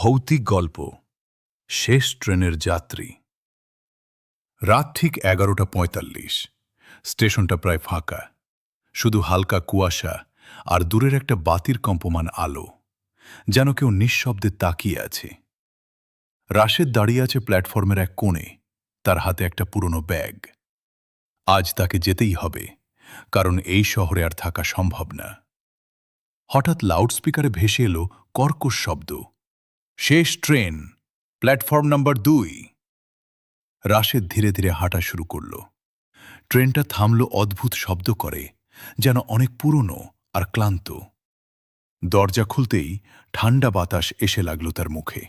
ভৌতিক গল্প শেষ ট্রেনের যাত্রী। রাত ঠিক 11:45। স্টেশনটা প্রায় ফাঁকা, শুধু হালকা কুয়াশা আর দূরের একটা বাতির কম্পমান আলো, যেন কেউ নিঃশব্দে তাকিয়ে আছে। রাশেদ দাঁড়িয়ে আছে প্ল্যাটফর্মের এক কোণে, তার হাতে একটা পুরনো ব্যাগ। আজ তাকে যেতেই হবে, কারণ এই শহরে আর থাকা সম্ভব না। হঠাৎ লাউডস্পিকারে ভেসে এলো কর্কশ শব্দ, শেষ ট্রেন, প্ল্যাটফর্ম নম্বর 2। রাশেদ ধীরে ধীরে হাঁটা শুরু করল। ট্রেনটা থামল অদ্ভুত শব্দ করে, যেন অনেক পুরনো আর ক্লান্ত। দরজা খুলতেই ঠান্ডা বাতাস এসে লাগল তার মুখে।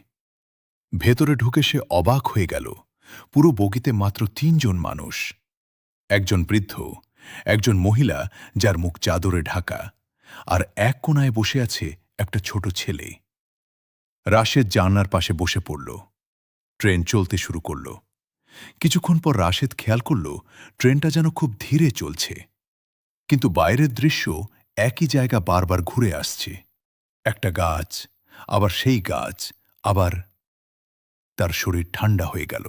ভেতরে ঢুকে সে অবাক হয়ে গেল। পুরো বগিতে মাত্র 3 জন মানুষ, একজন বৃদ্ধ, একজন মহিলা যার মুখ চাদরে ঢাকা, আর এক কোণায় বসে আছে একটা ছোট ছেলে। রাশেদ জানলার পাশে বসে পড়ল। ট্রেন চলতে শুরু করল। কিছুক্ষণ পর রাশেদ খেয়াল করল ট্রেনটা যেন খুব ধীরে চলছে, কিন্তু বাইরের দৃশ্য একই জায়গা বারবার ঘুরে আসছে। একটা গাছ, আবার সেই গাছ, আবার। তার শরীর ঠান্ডা হয়ে গেল।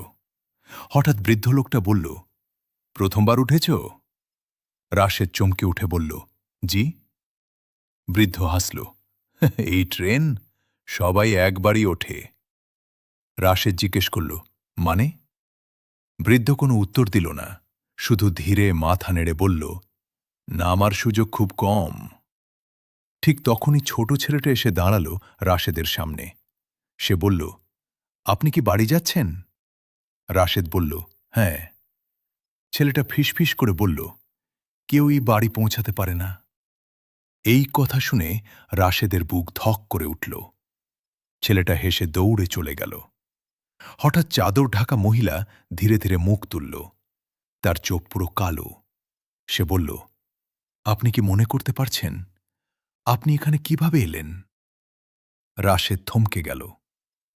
হঠাৎ বৃদ্ধ লোকটা বলল, প্রথমবার উঠেছ? রাশেদ চমকে উঠে বলল, জি। বৃদ্ধ হাসল, এই ট্রেন সবাই একবারই ওঠে। রাশেদ জিজ্ঞেস করল, মানে? বৃদ্ধ কোনো উত্তর দিল না, শুধু ধীরে মাথা নেড়ে বলল, নামার সুযোগ খুব কম। ঠিক তখনই ছোট ছেলেটা এসে দাঁড়াল রাশেদের সামনে। সে বলল, আপনি কি বাড়ি যাচ্ছেন? রাশেদ বলল, হ্যাঁ। ছেলেটা ফিসফিস করে বলল, কেউই বাড়ি পৌঁছাতে পারে না। এই কথা শুনে রাশেদের বুক ধক করে উঠল। ছেলেটা হেসে দৌড়ে চলে গেল। হঠাৎ চাদর ঢাকা মহিলা ধীরে ধীরে মুখ তুলল। তার চোখ পুরো কালো। সে বলল, আপনি কি মনে করতে পারছেন আপনি এখানে কিভাবে এলেন? রাশেদ থমকে গেল।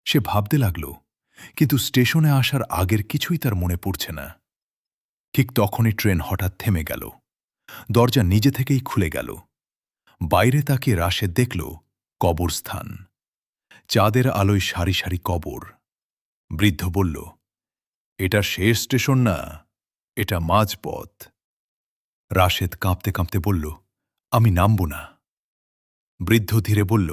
সে ভাবতে লাগল, কিন্তু স্টেশনে আসার আগের কিছুই তার মনে পড়ছে না। ঠিক তখনই ট্রেন হঠাৎ থেমে গেল। দরজা নিজে থেকেই খুলে গেল। বাইরে তাকিয়ে রাশেদ দেখল কবরস্থান। চাঁদের আলোয় সারি সারি কবর। বৃদ্ধ বলল, এটা শেষ স্টেশন না, এটা মাঝপথ। রাশেদ কাঁপতে কাঁপতে বলল, আমি নামব না। বৃদ্ধ ধীরে বলল,